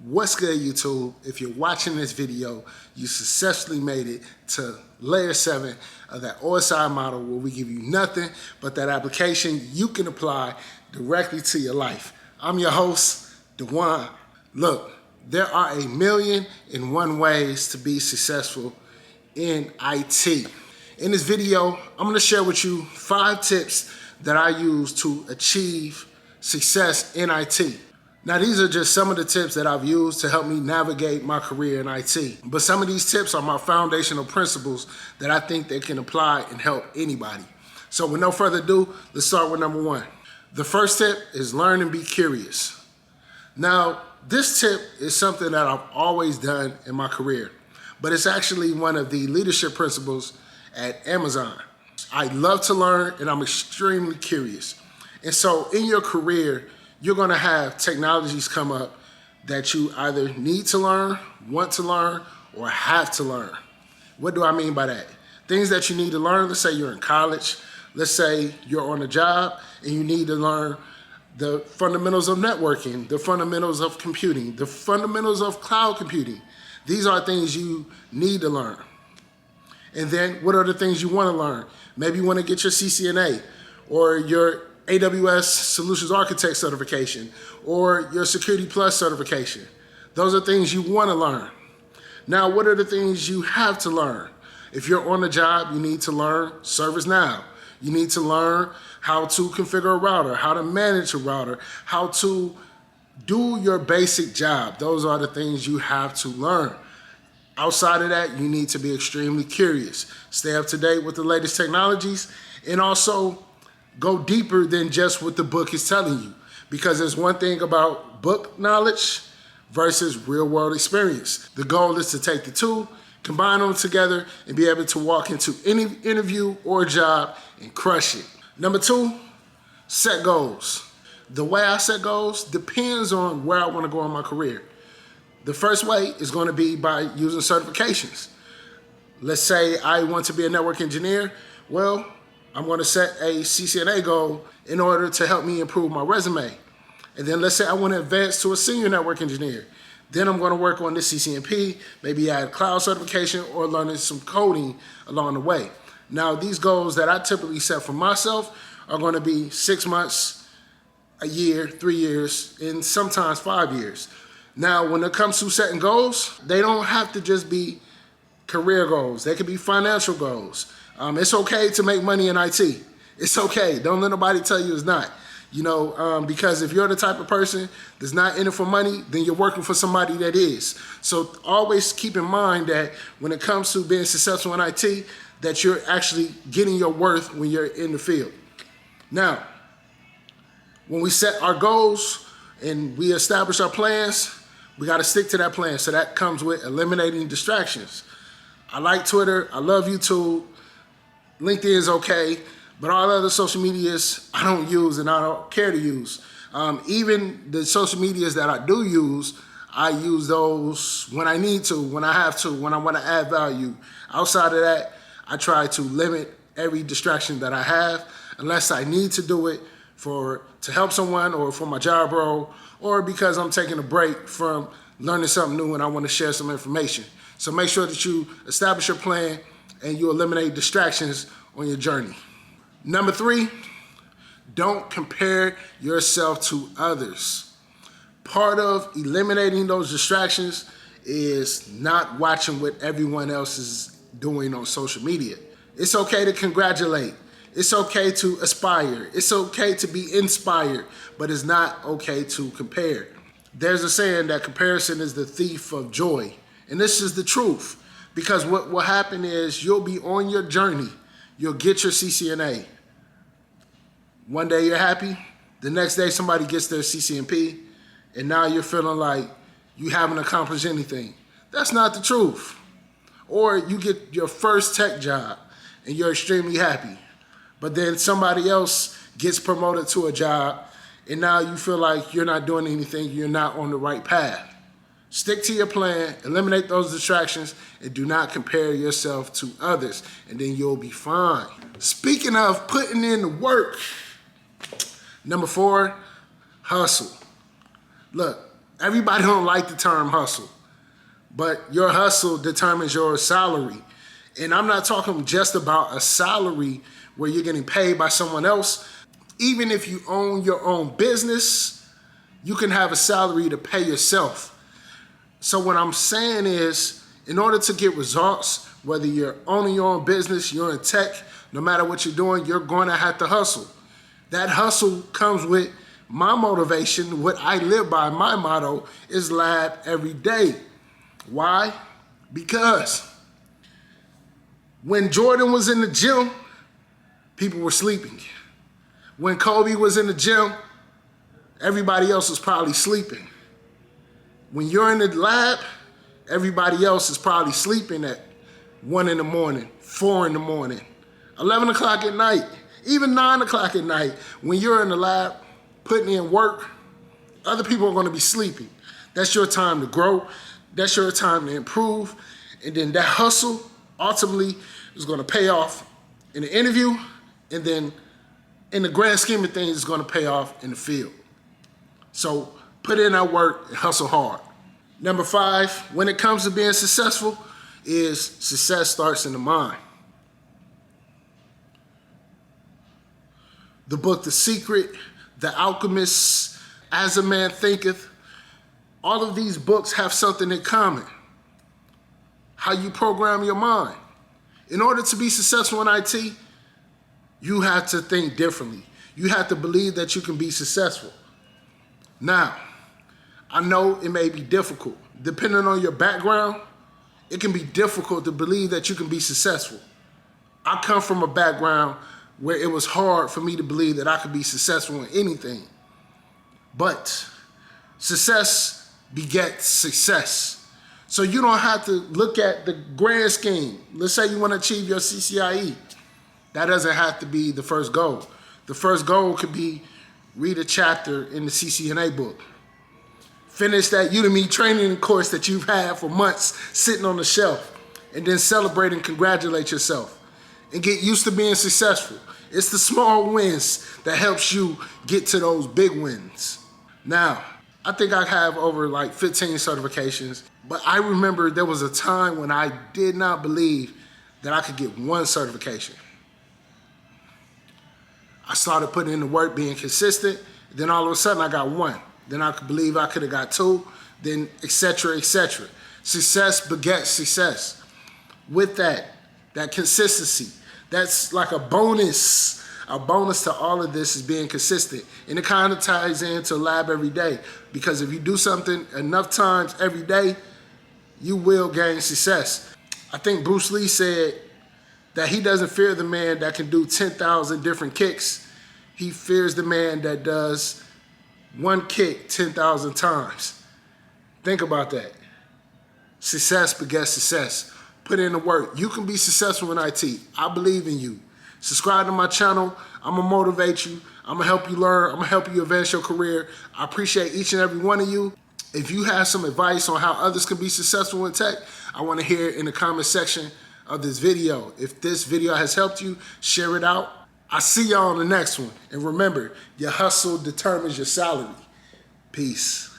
What's good, YouTube? If you're watching this video, you successfully made it to layer 7 of that OSI model where we give you nothing but that application you can apply directly to your life. I'm your host, Dewan. Look, there are 1,000,001 ways to be successful in IT. In this video, I'm going to share with you 5 tips that I use to achieve success in IT. Now, these are just some of the tips that I've used to help me navigate my career in IT. But some of these tips are my foundational principles that I think they can apply and help anybody. So with no further ado, let's start with number 1. The first tip is learn and be curious. Now, this tip is something that I've always done in my career, but it's actually one of the leadership principles at Amazon. I love to learn and I'm extremely curious. And so in your career, you're gonna have technologies come up that you either need to learn, want to learn, or have to learn. What do I mean by that? Things that you need to learn, let's say you're in college, let's say you're on a job and you need to learn the fundamentals of networking, the fundamentals of computing, the fundamentals of cloud computing. These are things you need to learn. And then what are the things you wanna learn? Maybe you wanna get your CCNA or your AWS Solutions Architect certification or your Security Plus certification. Those are things you want to learn. Now, what are the things you have to learn? If you're on the job, you need to learn ServiceNow. You need to learn how to configure a router, how to manage a router, how to do your basic job. Those are the things you have to learn. Outside of that, you need to be extremely curious. Stay up to date with the latest technologies and also go deeper than just what the book is telling you, because there's one thing about book knowledge versus real world experience. The goal is to take the two, combine them together, and be able to walk into any interview or job and crush it. Number 2, set goals. The way I set goals depends on where I want to go in my career. The first way is going to be by using certifications. Let's say I want to be a network engineer. Well, I'm going to set a CCNA goal in order to help me improve my resume. And then let's say I want to advance to a senior network engineer. Then I'm going to work on the CCNP, maybe add cloud certification or learning some coding along the way. Now, these goals that I typically set for myself are going to be 6 months, a year, 3 years, and sometimes 5 years. Now, when it comes to setting goals, they don't have to just be career goals. They could be financial goals. It's okay to make money in IT. It's okay. Don't let nobody tell you it's not. Because if you're the type of person that's not in it for money, then you're working for somebody that is. So always keep in mind that when it comes to being successful in IT, that you're actually getting your worth when you're in the field. Now, when we set our goals and we establish our plans, we got to stick to that plan. So that comes with eliminating distractions. I like Twitter. I love YouTube. LinkedIn is okay, but all other social medias I don't use and I don't care to use. Even the social medias that I do use, I use those when I need to, when I have to, when I want to add value. Outside of that, I try to limit every distraction that I have unless I need to do it to help someone or for my job role or because I'm taking a break from learning something new and I want to share some information. So make sure that you establish your plan and you eliminate distractions on your journey. Number 3, don't compare yourself to others. Part of eliminating those distractions is not watching what everyone else is doing on social media. It's okay to congratulate. It's okay to aspire. It's okay to be inspired, but it's not okay to compare. There's a saying that comparison is the thief of joy, and this is the truth. Because what will happen is you'll be on your journey. You'll get your CCNA. One day you're happy. The next day somebody gets their CCNP. And now you're feeling like you haven't accomplished anything. That's not the truth. Or you get your first tech job and you're extremely happy. But then somebody else gets promoted to a job and now you feel like you're not doing anything. You're not on the right path. Stick to your plan, eliminate those distractions, and do not compare yourself to others, and then you'll be fine. Speaking of putting in the work, number 4, hustle. Look, Everybody don't like the term hustle, but your hustle determines your salary. And I'm not talking just about a salary where you're getting paid by someone else. Even if you own your own business, you can have a salary to pay yourself. So what I'm saying is, in order to get results, whether you're owning your own business, you're in tech, no matter what you're doing, you're going to have to hustle. That hustle comes with my motivation. What I live by, my motto, is lab every day. Why? Because when Jordan was in the gym, people were sleeping. When Kobe was in the gym, everybody else was probably sleeping. When you're in the lab, everybody else is probably sleeping at 1 in the morning, 4 in the morning, 11 o'clock at night, even 9 o'clock at night. When you're in the lab putting in work, other people are going to be sleeping. That's your time to grow. That's your time to improve. And then that hustle ultimately is going to pay off in the interview, and then in the grand scheme of things, it's going to pay off in the field. So put in that work and hustle hard. Number 5, when it comes to being successful, is success starts in the mind. The book The Secret, The Alchemist, As a Man Thinketh, all of these books have something in common. How you program your mind. In order to be successful in IT, you have to think differently. You have to believe that you can be successful. Now, I know it may be difficult. Depending on your background, it can be difficult to believe that you can be successful. I come from a background where it was hard for me to believe that I could be successful in anything. But success begets success. So you don't have to look at the grand scheme. Let's say you want to achieve your CCIE. That doesn't have to be the first goal. The first goal could be read a chapter in the CCNA book. Finish that Udemy training course that you've had for months sitting on the shelf, and then celebrate and congratulate yourself and get used to being successful. It's the small wins that helps you get to those big wins. Now, I think I have over like 15 certifications, but I remember there was a time when I did not believe that I could get one certification. I started putting in the work, being consistent, then all of a sudden I got one. Then I could believe I could have got 2, then et cetera, et cetera. Success begets success. With that consistency, that's like a bonus. A bonus to all of this is being consistent. And it kind of ties into lab every day, because if you do something enough times every day, you will gain success. I think Bruce Lee said that he doesn't fear the man that can do 10,000 different kicks. He fears the man that does one kick 10,000 times. Think about that. Success begets success. Put in the work. You can be successful in IT. I believe in you. Subscribe to my channel. I'm going to motivate you. I'm going to help you learn. I'm going to help you advance your career. I appreciate each and every one of you. If you have some advice on how others can be successful in tech, I want to hear it in the comment section of this video. If this video has helped you, share it out. I'll see y'all on the next one. And remember, your hustle determines your salary. Peace.